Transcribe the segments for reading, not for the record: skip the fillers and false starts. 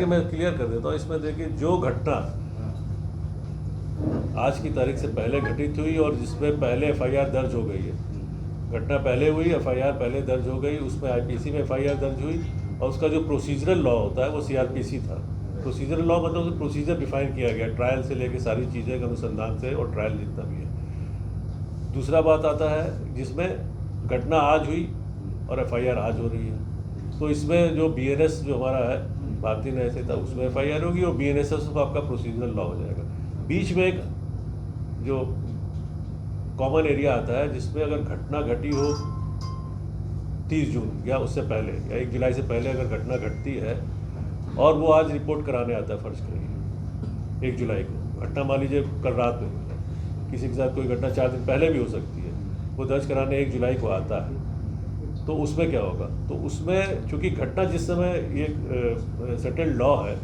मैं क्लियर कर देता हूँ। इसमें देखिए, जो घटना आज की तारीख से पहले घटित हुई और जिसमें पहले एफआईआर दर्ज हो गई है, घटना पहले हुई, एफआईआर पहले दर्ज हो गई, उसमें आईपीसी में एफआईआर दर्ज हुई और उसका जो प्रोसीजरल लॉ होता है वो सीआरपीसी था। प्रोसीजरल लॉ मतलब उसमें प्रोसीजर डिफाइन किया गया, ट्रायल से लेके सारी चीज़ें, अनुसंधान से और ट्रायल जितना भी है। दूसरा बात आता है जिसमें घटना आज हुई और एफआईआर आज हो रही है, तो इसमें जो बीएनएस जो हमारा है, भारतीय न्याय संहिता, उसमें एफआईआर होगी और बीएनएसएस को आपका प्रोसीजरल लॉ हो जाएगा। बीच में एक जो कॉमन एरिया आता है जिसमें अगर घटना घटी हो 30 जून या उससे पहले या 1 जुलाई से पहले अगर घटना घटती है और वो आज रिपोर्ट कराने आता है, फर्ज करिए 1 जुलाई को घटना मान लीजिए कल रात में हुई है, किसी के साथ कोई घटना 4 दिन पहले भी हो सकती है, वो दर्ज कराने 1 जुलाई को आता है, तो उसमें क्या होगा? तो उसमें चूँकि घटना जिस समय ये सेटल्ड लॉ है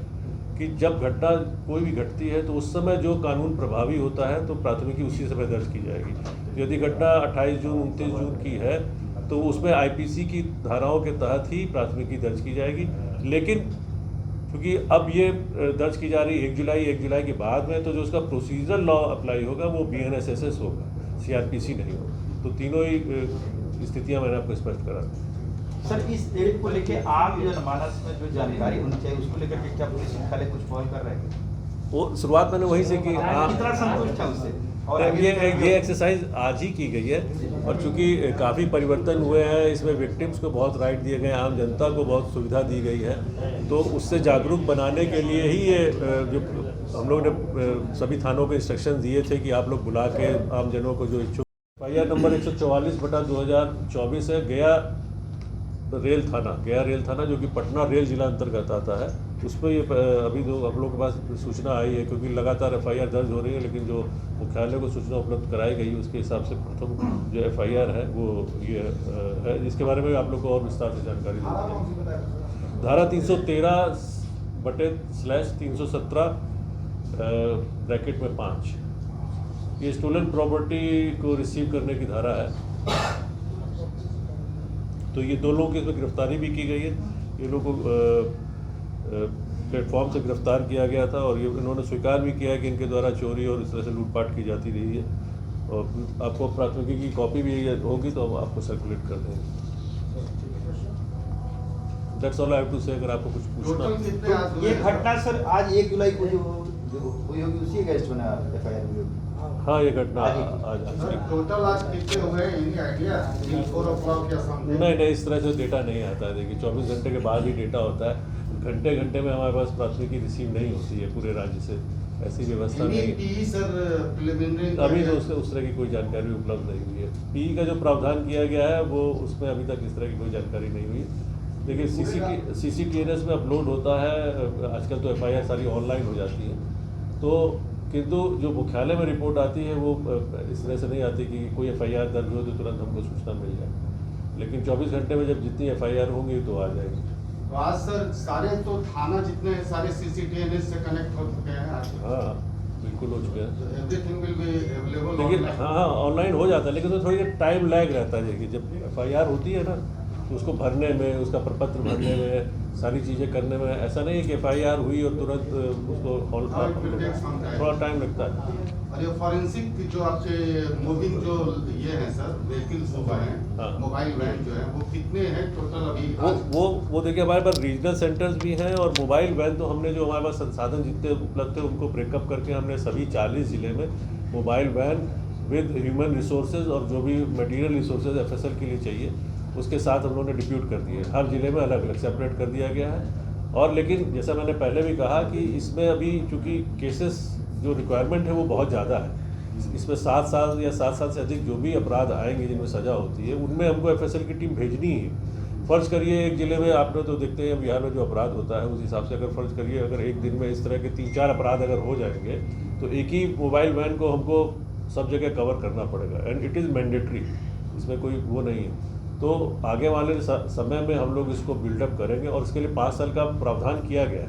कि जब घटना कोई भी घटती है तो उस समय जो कानून प्रभावी होता है तो प्राथमिकी उसी समय दर्ज की जाएगी। यदि घटना 28 जून 29 जून की है तो उसमें आईपीसी की धाराओं के तहत ही प्राथमिकी दर्ज की जाएगी। लेकिन क्योंकि अब ये दर्ज की जा रही है 1 जुलाई के बाद में, तो जो उसका प्रोसीजरल लॉ अप्लाई होगा वो बीएनएसएस होगा, सीआरपीसी नहीं होगा। तो तीनों ही स्थितियाँ मैंने आपको स्पष्ट करा दी। सर, इस डेट को लेके आम जनमानस में जो जानकारी होनी चाहिए उसको लेकर के क्या पुलिस मुख्यालय कुछ पहल कर रहे हैं? वो शुरुआत मैंने वहीं से की। कितना संतुष्ट है उससे? और ये एक्सरसाइज आज ही की गई है और चूंकि काफ़ी परिवर्तन हुए हैं, इसमें विक्टिम्स को बहुत राइट दिए गए, आम जनता को बहुत सुविधा दी गई है, तो उससे जागरूक बनाने के लिए ही ये जो हम लोग ने सभी थानों को इंस्ट्रक्शन दिए थे कि आप लोग बुला के आम जनों को जो इच्छुक। एफआईआर नंबर 144/2024 है, गया रेल थाना जो कि पटना रेल जिला अंतर्गत आता है, उस पर ये अभी जो हम लोग के पास सूचना आई है, क्योंकि लगातार एफआईआर दर्ज हो रही है, लेकिन जो मुख्यालय को सूचना उपलब्ध कराई गई उसके हिसाब से प्रथम जो एफआईआर है वो ये है, जिसके बारे में आप लोग को और विस्तार से जानकारी देंगे। धारा 313/317 ब्रैकेट में 5, ये स्टोलन प्रॉपर्टी को रिसीव करने की धारा है। तो ये 2 लोगों की इसमें गिरफ्तारी भी की गई है। ये लोगों को प्लेटफॉर्म से गिरफ्तार किया गया था और ये इन्होंने स्वीकार भी किया कि इनके द्वारा चोरी और इस तरह से लूटपाट की जाती रही है। और आपको प्राथमिकी की कॉपी भी होगी तो हम आपको सर्कुलेट कर देंगे। That's all I have to say. अगर आपको कुछ पूछना। ये घटना सर आज 1 जुलाई को जो हुई होगी उसी अगेंस्ट बना एफआईआर हुई होगी? हाँ, ये घटना आज टोटल आज कितने हुए, एनी आइडिया? 4 o'clock या समथिंग? नहीं, इस तरह से डेटा नहीं आता है। देखिए 24 घंटे के बाद ही डेटा होता है, घंटे में हमारे पास प्राथमिकी रिसीव नहीं होती है पूरे राज्य से, ऐसी व्यवस्था नहीं है। सर प्रिलिमिनरी अभी तो उस तरह की कोई जानकारी उपलब्ध नहीं हुई है। पीई का जो प्रावधान किया गया है वो उसमें अभी तक इस तरह की कोई जानकारी नहीं हुई है। देखिए सीसीटीएनएस में अपलोड होता है, आजकल तो एफआईआर सारी ऑनलाइन हो जाती है, तो किंतु जो मुख्यालय में रिपोर्ट आती है वो इस तरह से नहीं आती कि कोई एफआईआर दर्ज हो तो तुरंत हमको सूचना मिल जाए, लेकिन 24 घंटे में जब जितनी एफआईआर होंगी तो आ जाएगी। तो आज सर सारे तो थाना जितने हैं सारे सीसीटीएनएस से कनेक्ट हो चुके हैं आज? हाँ, बिल्कुल हो चुके हैं। Everything will be available? लेकिन हाँ, ऑनलाइन हो जाता है, लेकिन तो थोड़ी टाइम लैग रहता है। देखिए जब एफआईआर होती है ना तो उसको भरने में, उसका प्रपत्र भरने में, सारी चीज़ें करने में, ऐसा नहीं है कि एफआईआर हुई और तुरंत उसको थोड़ा टाइम लगता है। और ये फॉरेंसिक जो आपके मूविंग जो ये हैं सर व्हीकल्स जो हैं, हाँ। मोबाइल वैन जो है वो कितने हैं टोटल अभी? वो देखिए हमारे पास रीजनल सेंटर्स भी हैं और मोबाइल वैन तो हमने जो हमारे पास संसाधन जितने उपलब्ध थे उनको ब्रेकअप करके हमने सभी 40 ज़िले में mobile van with human resources और जो भी मटेरियल रिसोर्सेज एफएसएल के लिए चाहिए उसके साथ हम लोगों ने डिप्यूट कर दिए। हर ज़िले में अलग अलग सेपरेट कर दिया गया है। और लेकिन जैसा मैंने पहले भी कहा कि इसमें अभी चूँकि केसेस जो रिक्वायरमेंट है वो बहुत ज़्यादा है, इसमें 7 साल या 7 साल से अधिक जो भी अपराध आएंगे जिनमें सज़ा होती है उनमें हमको एफएसएल की टीम भेजनी है। फ़र्ज़ करिए एक ज़िले में आपने तो देखते हैं बिहार में जो अपराध होता है उस हिसाब से अगर फ़र्ज़ करिए अगर एक दिन में इस तरह के 3-4 अपराध अगर हो जाएंगे तो एक ही मोबाइल वैन को हमको सब जगह कवर करना पड़ेगा एंड इट इज़ मैंडेटरी, इसमें कोई वो नहीं है। तो आगे वाले समय में हम लोग इसको बिल्डअप करेंगे और इसके लिए 5 साल का प्रावधान किया गया है।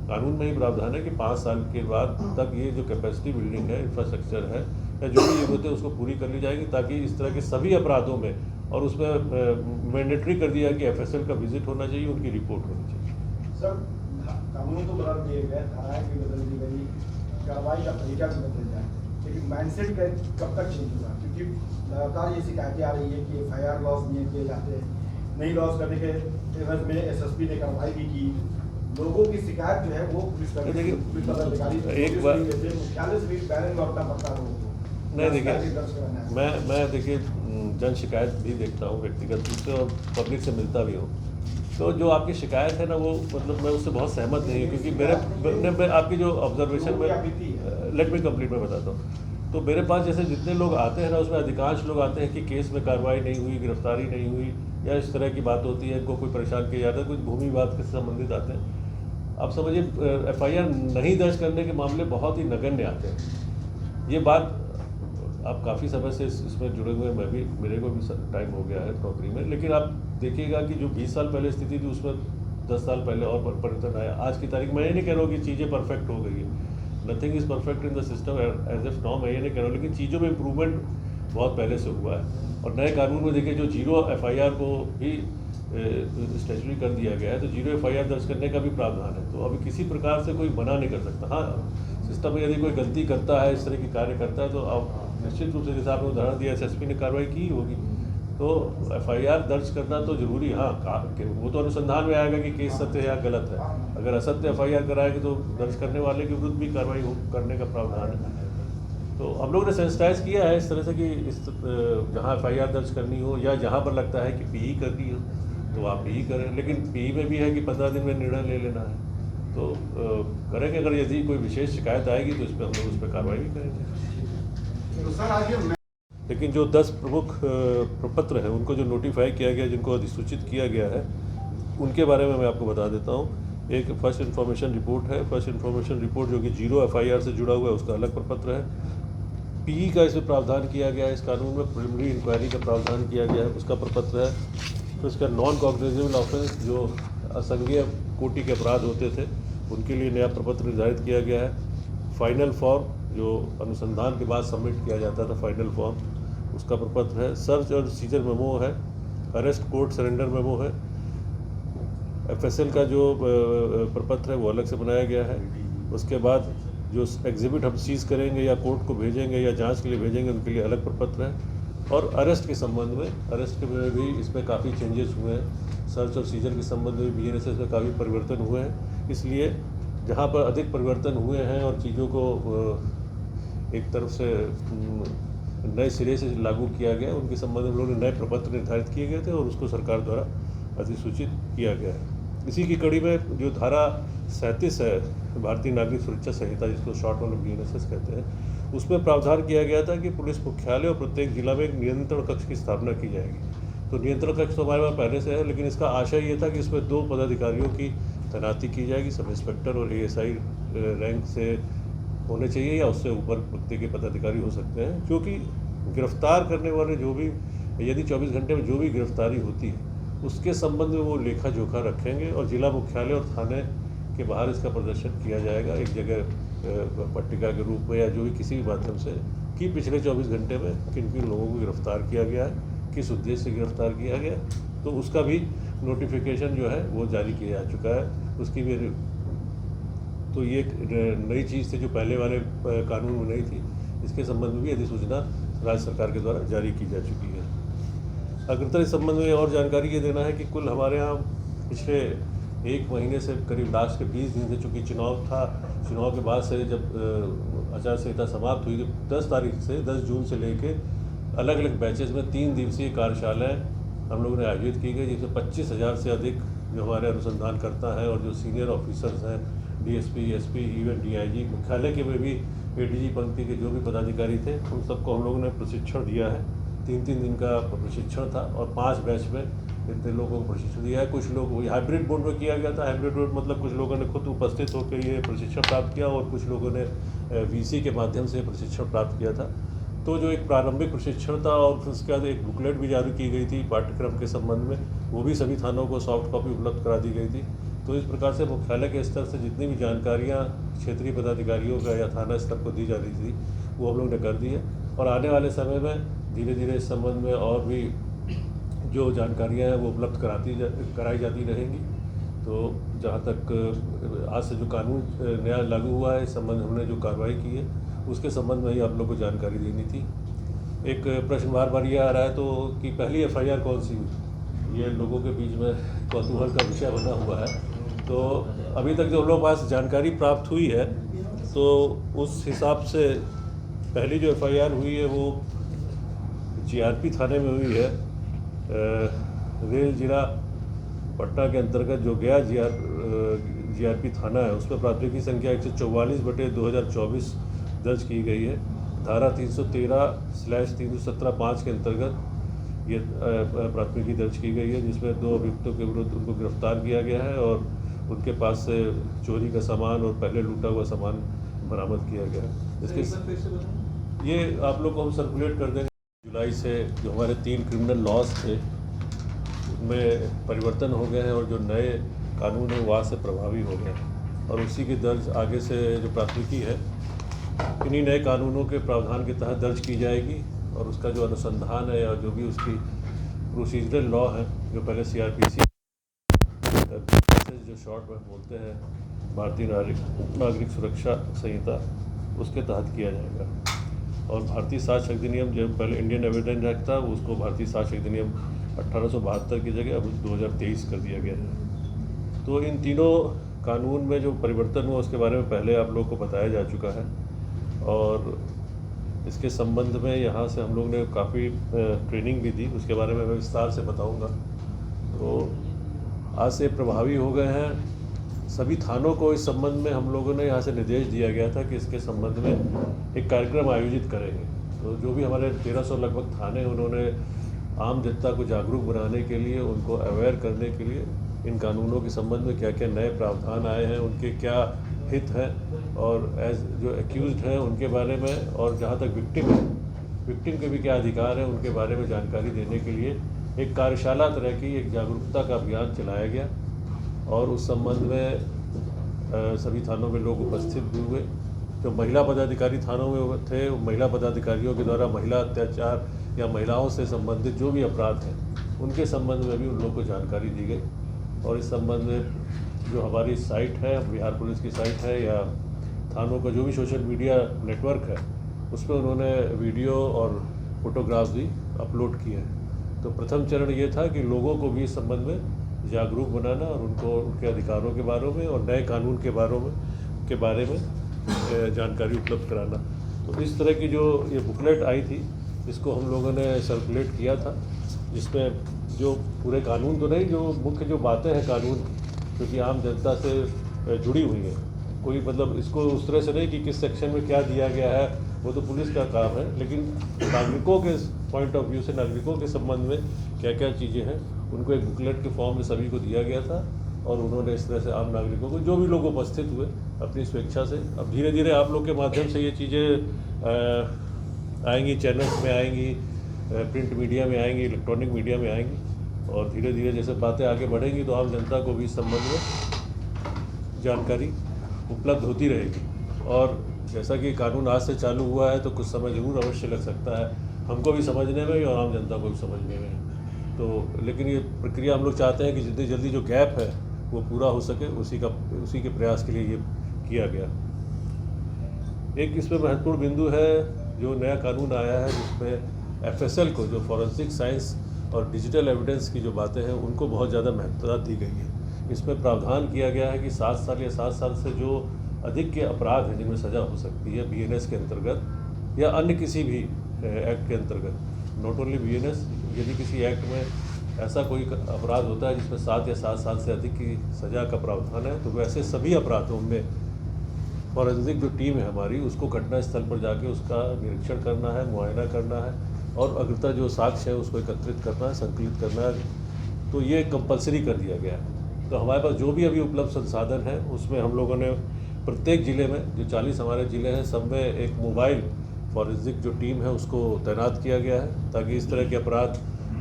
कानून में ही प्रावधान है कि 5 साल के बाद तक ये जो कैपेसिटी बिल्डिंग है, इंफ्रास्ट्रक्चर है या जो भी ज़रूरतें उसको पूरी कर ली जाएगी ताकि इस तरह के सभी अपराधों में, और उसमें मैंडेटरी कर दिया कि एफएसएल का विजिट होना चाहिए, उनकी रिपोर्ट होनी चाहिए। सर कानून तो बदल दिए गए, धाराएं भी बदल दी गई, कार्रवाई का तरीका भी बदल जाए, लेकिन माइंडसेट का कब तक चेंज होगा? क्योंकि लगातार ये शिकायतें आ रही है कि FIR लॉस नहीं किए जाते, नहीं लॉस करने के एवज में SSP ने कार्रवाई भी की। लोगों की शिकायत जो है वो पुलिस पदाधिकारी एक बार मुख्यालय से भी बैलेंस लौटना पड़ता है लोगों को। नहीं देखिए, शिकायतें दर्ज कराना है। मैं देखिए जन शिकायत भी देखता हूँ व्यक्तिगत रूप से और पब्लिक से मिलता भी हूँ। तो जो आपकी शिकायत है ना, वो मतलब मैं उससे बहुत सहमत नहीं हूँ, क्योंकि मैं आपकी जो ऑब्जर्वेशन में लेट मी कंप्लीट में बताता हूँ। तो मेरे पास जैसे जितने लोग आते हैं ना, उसमें अधिकांश लोग आते हैं कि केस में कार्रवाई नहीं हुई, गिरफ्तारी नहीं हुई, या इस तरह की बात होती है, इनको कोई परेशान किया जाता है, कुछ भूमि विवाद से संबंधित आते हैं। आप समझिए FIR नहीं दर्ज करने के मामले बहुत ही नगण्य आते हैं। ये बात आप काफ़ी समय से इसमें जुड़े हुए, मैं भी, मेरे को भी टाइम हो गया है नौकरी में, लेकिन आप देखिएगा कि जो 20 साल पहले स्थिति थी उसमें 10 साल पहले और परिवर्तन आया। आज की तारीख में मैं ये नहीं कह रहा हूँ कि चीज़ें परफेक्ट हो गई है, nothing is perfect in the system as of now, मैं ये नहीं कह रहा हूँ, लेकिन चीज़ों में इम्प्रूवमेंट बहुत पहले से हुआ है। और नए कानून में देखिए जो 0 FIR को भी स्टेचुरी कर दिया गया है, तो 0 FIR दर्ज करने का भी प्रावधान है। तो अभी किसी प्रकार से कोई मना नहीं कर सकता। हाँ, सिस्टम में यदि कोई गलती करता है, इस तरह की कार्य करता है, तो अब निश्चित रूप से जैसे आपने उदाहरण दिया SSP ने कार्रवाई की होगी, तो FIR दर्ज करना तो जरूरी। हाँ, वो तो अनुसंधान में आएगा कि केस सत्य है या गलत है। अगर असत्य FIR कराएगी तो दर्ज करने वाले के विरुद्ध भी कार्रवाई करने का प्रावधान है। तो हम लोग ने सेंसिटाइज किया है इस तरह से कि इस जहाँ FIR दर्ज करनी हो या जहाँ पर लगता है कि PE करनी हो तो आप PE करें, लेकिन PE में भी है कि 15 दिन में निर्णय ले लेना है, तो करेंगे। अगर यदि कोई विशेष शिकायत आएगी तो इस पर हम लोग उस पर कार्रवाई भी करेंगे। तो सर आज ये लेकिन जो 10 प्रमुख प्रपत्र हैं उनको जो नोटिफाई किया गया, जिनको अधिसूचित किया गया है, उनके बारे में मैं आपको बता देता हूँ। एक फर्स्ट इन्फॉर्मेशन रिपोर्ट है। फर्स्ट इन्फॉर्मेशन रिपोर्ट जो कि 0 FIR से जुड़ा हुआ है, उसका अलग प्रपत्र है। PE का इसमें प्रावधान किया गया है, इस कानून में प्रिलिमिनरी इंक्वायरी का प्रावधान किया गया है, उसका प्रपत्र है। तो इसका नॉन कॉग्निजेबल ऑफेंस, जो असंज्ञेय कोटि के अपराध होते थे, उनके लिए नया प्रपत्र निर्धारित किया गया है। फाइनल फॉर्म, जो अनुसंधान के बाद सबमिट किया जाता था, फाइनल फॉर्म, उसका प्रपत्र है। सर्च और सीजर मेमो है। अरेस्ट कोर्ट सरेंडर मेमो है। FSL का जो प्रपत्र है वो अलग से बनाया गया है। उसके बाद जो एग्जिबिट हम सीज करेंगे या कोर्ट को भेजेंगे या जांच के लिए भेजेंगे, उनके लिए अलग प्रपत्र है। और अरेस्ट के संबंध में, अरेस्ट के में भी इसमें काफ़ी चेंजेस हुए हैं। सर्च और सीजर के संबंध में BNSS में काफ़ी परिवर्तन हुए हैं। इसलिए जहाँ पर अधिक परिवर्तन हुए हैं और चीज़ों को एक तरफ से नए सिरे से लागू किया गया, उनके संबंध में हम लोगों ने नए प्रपत्र निर्धारित किए गए थे और उसको सरकार द्वारा अधिसूचित किया गया है। इसी की कड़ी में जो धारा 37 है, भारतीय नागरिक सुरक्षा संहिता, जिसको शॉर्ट में BNSS कहते हैं, उसमें प्रावधान किया गया था कि पुलिस मुख्यालय और प्रत्येक जिला में एक नियंत्रण कक्ष की स्थापना की जाएगी। तो नियंत्रण कक्ष तो हमारे पास पहले से है, लेकिन इसका आशय ये था कि इसमें 2 पदाधिकारियों की तैनाती की जाएगी। सब इंस्पेक्टर और ASI रैंक से होने चाहिए या उससे ऊपर व्यक्ति के पदाधिकारी हो सकते हैं, क्योंकि गिरफ्तार करने वाले जो भी, यदि 24 घंटे में जो भी गिरफ्तारी होती है उसके संबंध में वो लेखा जोखा रखेंगे और जिला मुख्यालय और थाने के बाहर इसका प्रदर्शन किया जाएगा एक जगह पट्टिका के रूप में या जो भी किसी भी माध्यम से, कि पिछले 24 घंटे में किन किन लोगों को गिरफ्तार किया गया है, किस उद्देश्य से गिरफ्तार किया गया। तो उसका भी नोटिफिकेशन जो है वो जारी किया जा चुका है। उसकी भी, तो ये एक नई चीज़ थी जो पहले वाले कानून में नहीं थी। इसके संबंध में भी अधिसूचना राज्य सरकार के द्वारा जारी की जा चुकी है। अग्रतर इस संबंध में और जानकारी ये देना है कि कुल हमारे यहाँ पिछले 1 महीने से करीब लास्ट के 20 दिन से, चूँकि चुनाव था, चुनाव के बाद से जब आचार संहिता समाप्त हुई, 10 तारीख से 10 जून से लेके अलग अलग बैचेस में 3 दिवसीय कार्यशालाएँ हम लोगों ने आयोजित की गई, जिसमें 25,000 से अधिक जो हमारे अनुसंधान करता है और जो सीनियर ऑफिसर्स हैं, DSP, SP, इवन DIG, मुख्यालय के में भी ADG पंक्ति के जो भी पदाधिकारी थे, उन सबको हम लोगों ने प्रशिक्षण दिया है। 3-3 दिन का प्रशिक्षण था और 5 बैच में इतने लोगों को प्रशिक्षण दिया है। कुछ लोग हाइब्रिड मोड में किया गया था। हाइब्रिड मोड मतलब कुछ लोगों ने खुद उपस्थित होकर ये प्रशिक्षण प्राप्त किया और कुछ लोगों ने VC के माध्यम से प्रशिक्षण प्राप्त किया था। तो जो एक प्रारंभिक प्रशिक्षण था और फिर उसके बाद एक बुकलेट भी जारी की गई थी पाठ्यक्रम के संबंध में, वो भी सभी थानों को सॉफ्ट कॉपी उपलब्ध करा दी गई थी। तो इस प्रकार से मुख्यालय के स्तर से जितनी भी जानकारियाँ क्षेत्रीय पदाधिकारियों का या थाना स्तर को दी जा रही थी, वो हम लोग ने कर दी है। और आने वाले समय में धीरे धीरे इस संबंध में और भी जो जानकारियाँ हैं वो उपलब्ध कराई जाती रहेंगी। तो जहाँ तक आज से जो कानून नया लागू हुआ है, इस संबंध में हमने जो कार्रवाई की है उसके संबंध में ही आप लोग को जानकारी देनी थी। एक प्रश्न बार बार ये आ रहा है तो कि पहली एफआईआर कौन सी हुई, ये लोगों के बीच में कौतूहल का विषय बना हुआ है। तो अभी तक जो हम लोग पास जानकारी प्राप्त हुई है तो उस हिसाब से पहली जो एफआईआर हुई है वो जीआरपी थाने में हुई है। रेल जिला पटना के अंतर्गत जो गया जीआरपी थाना है उसमें प्राथमिकी संख्या 144/2024 दर्ज की गई है। धारा 313/317(5) के अंतर्गत ये प्राथमिकी दर्ज की गई है, जिसमें 2 अभियुक्तों के विरुद्ध उनको गिरफ्तार किया गया है और उनके पास से चोरी का सामान और पहले लूटा हुआ सामान बरामद किया गया है। इसके ये आप लोग को हम सर्कुलेट कर देंगे। जुलाई से जो हमारे 3 क्रिमिनल लॉज थे उनमें परिवर्तन हो गए हैं और जो नए कानून है वो आज से प्रभावी हो गए हैं और उसी के दर्ज आगे से जो प्राथमिकी है इन्हीं नए कानूनों के प्रावधान के तहत दर्ज की जाएगी और उसका जो अनुसंधान है या जो भी उसकी प्रोसीजरल लॉ है, जो पहले सीआरपीसी जो शॉर्ट में बोलते हैं भारतीय नागरिक सुरक्षा संहिता, उसके तहत किया जाएगा। और भारतीय साक्ष्य अधिनियम जो पहले इंडियन एविडेंस एक्ट था उसको भारतीय साक्ष्य अधिनियम 1872 की जगह अब 2023 कर दिया गया है। तो इन तीनों कानून में जो परिवर्तन हुआ उसके बारे में पहले आप लोगों को बताया जा चुका है और इसके संबंध में यहाँ से हम लोग ने काफ़ी ट्रेनिंग भी दी, उसके बारे में मैं विस्तार से बताऊँगा। तो आज से प्रभावी हो गए हैं सभी थानों को। इस संबंध में हम लोगों ने यहाँ से निर्देश दिया गया था कि इसके संबंध में एक कार्यक्रम आयोजित करेंगे। तो जो भी हमारे 1300 लगभग थाने, उन्होंने आम जनता को जागरूक बनाने के लिए, उनको अवेयर करने के लिए इन कानूनों के संबंध में क्या क्या नए प्रावधान आए हैं, उनके क्या हित हैं और एज जो एक्यूज्ड हैं उनके बारे में, और जहाँ तक विक्टिम है, विक्टिम के भी क्या अधिकार हैं उनके बारे में जानकारी देने के लिए एक कार्यशाला तरह की एक जागरूकता का अभियान चलाया गया। और उस संबंध में सभी थानों में लोग उपस्थित भी हुए। जो महिला पदाधिकारी थानों में थे, महिला पदाधिकारियों के द्वारा महिला अत्याचार या महिलाओं से संबंधित जो भी अपराध हैं उनके संबंध में भी उन लोगों को जानकारी दी गई। और इस संबंध में जो हमारी साइट है, बिहार पुलिस की साइट है, या थानों का जो भी सोशल मीडिया नेटवर्क है, उस पर उन्होंने वीडियो और फोटोग्राफ्स भी अपलोड किए हैं। तो प्रथम चरण ये था कि लोगों को भी इस संबंध में जागरूक बनाना और उनको उनके अधिकारों के बारे में और नए कानून के बारे में जानकारी उपलब्ध कराना। तो इस तरह की जो ये बुकलेट आई थी, इसको हम लोगों ने सर्कुलेट किया था, जिसमें जो पूरे कानून तो नहीं, जो मुख्य जो बातें हैं कानून, क्योंकि आम जनता से जुड़ी हुई है, कोई मतलब इसको उस तरह से नहीं कि किस सेक्शन में क्या दिया गया है, वो तो पुलिस का काम है, लेकिन नागरिकों के पॉइंट ऑफ व्यू से, नागरिकों के संबंध में क्या क्या चीज़ें हैं, उनको एक बुकलेट के फॉर्म में सभी को दिया गया था। और उन्होंने इस तरह से आम नागरिकों को, जो भी लोग उपस्थित हुए अपनी स्वेच्छा से, अब धीरे धीरे आप लोग के माध्यम से ये चीज़ें आएंगी, चैनल्स में आएंगी, प्रिंट मीडिया में आएंगी, इलेक्ट्रॉनिक मीडिया में आएंगी, और धीरे धीरे जैसे बातें आगे बढ़ेंगी तो आम जनता को भी इस संबंध में जानकारी उपलब्ध होती रहेगी। और जैसा कि कानून आज से चालू हुआ है तो कुछ समय ज़रूर अवश्य लग सकता है, हमको भी समझने में और आम जनता को भी समझने में। तो लेकिन ये प्रक्रिया हम लोग चाहते हैं कि जितनी जल्दी जो गैप है वो पूरा हो सके, उसी के प्रयास के लिए ये किया गया। एक इसमें महत्वपूर्ण बिंदु है, जो नया कानून आया है जिसमें FSL को, जो फॉरेंसिक साइंस और डिजिटल एविडेंस की जो बातें हैं, उनको बहुत ज़्यादा महत्वता दी गई है। इसमें प्रावधान किया गया है कि 7 साल या 7 साल से जो अधिक के अपराध हैं जिनमें सज़ा हो सकती है BNS के अंतर्गत या अन्य किसी भी एक्ट के अंतर्गत, नॉट ओनली BNS, यदि किसी एक्ट में ऐसा कोई अपराध होता है जिसमें 7 या 7 साल से अधिक की सज़ा का प्रावधान है, तो वैसे सभी अपराधों में फॉरेंसिक जो टीम है हमारी, उसको घटना स्थल पर जाके उसका निरीक्षण करना है, मुआयना करना है, और अग्रता जो साक्ष्य है उसको एकत्रित करना है, संकलित करना है। तो ये कंपलसरी कर दिया गया है। तो हमारे पास जो भी अभी उपलब्ध संसाधन है, उसमें हम लोगों ने प्रत्येक ज़िले में, जो 40 हमारे ज़िले हैं, सब में एक मोबाइल फॉरेंसिक जो टीम है उसको तैनात किया गया है, ताकि इस तरह के अपराध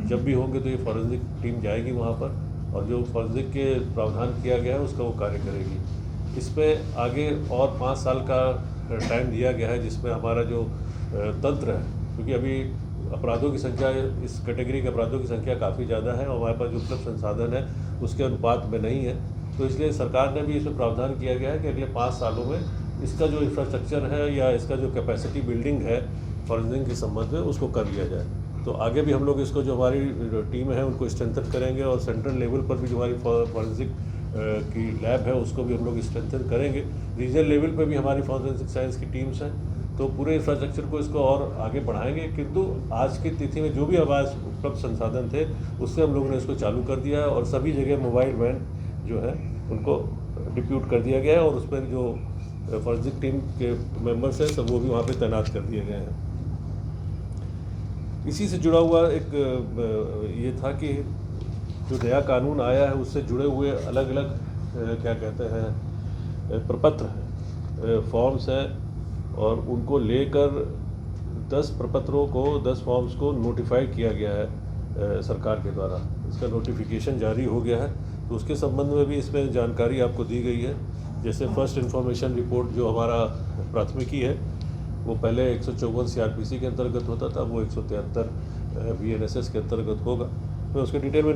जब भी होंगे तो ये फॉरेंसिक टीम जाएगी वहाँ पर, और जो फॉरेंसिक के प्रावधान किया गया है उसका वो कार्य करेगी। इस पर आगे और 5 साल का टाइम दिया गया है, जिसमें हमारा जो तंत्र है, क्योंकि अभी अपराधों की संख्या, इस कैटेगरी के अपराधों की संख्या काफ़ी ज़्यादा है और हमारे पास जो उपलब्ध संसाधन है उसके अनुपात में नहीं है। तो इसलिए सरकार ने भी इसमें प्रावधान किया गया है कि अगले 5 सालों में इसका जो इंफ्रास्ट्रक्चर है या इसका जो कैपेसिटी बिल्डिंग है फॉरेंसिक के संबंध में उसको कर लिया जाए। तो आगे भी हम लोग इसको जो हमारी टीम है उनको स्ट्रेंथन करेंगे और सेंट्रल लेवल पर भी जो हमारी फॉरेंसिक की लैब है उसको भी हम लोग स्ट्रेंथन करेंगे। रीजनल लेवल पर भी हमारी फॉरेंसिक साइंस की टीम्स हैं, तो पूरे इंफ्रास्ट्रक्चर को इसको और आगे बढ़ाएंगे। किंतु आज की तिथि में जो भी आवाज़ उपलब्ध संसाधन थे उससे हम लोगों ने इसको चालू कर दिया है और सभी जगह मोबाइल वैन जो है उनको डिप्यूट कर दिया गया है और उस पर जो फॉरेंसिक टीम के मेंबर्स हैं सब वो भी वहाँ पे तैनात कर दिए गए हैं। इसी से जुड़ा हुआ एक ये था कि जो नया कानून आया है उससे जुड़े हुए अलग अलग क्या कहते हैं प्रपत्र हैं, फॉर्म्स हैं और उनको लेकर 10 प्रपत्रों को 10 फॉर्म्स को नोटिफाई किया गया है सरकार के द्वारा। इसका नोटिफिकेशन जारी हो गया है, तो उसके संबंध में भी इसमें जानकारी आपको दी गई है। जैसे फर्स्ट इन्फॉर्मेशन रिपोर्ट जो हमारा प्राथमिकी है वो पहले 154 CRPC के अंतर्गत होता था, वो 173 BNSS के अंतर्गत होगा। मैं उसके डिटेल में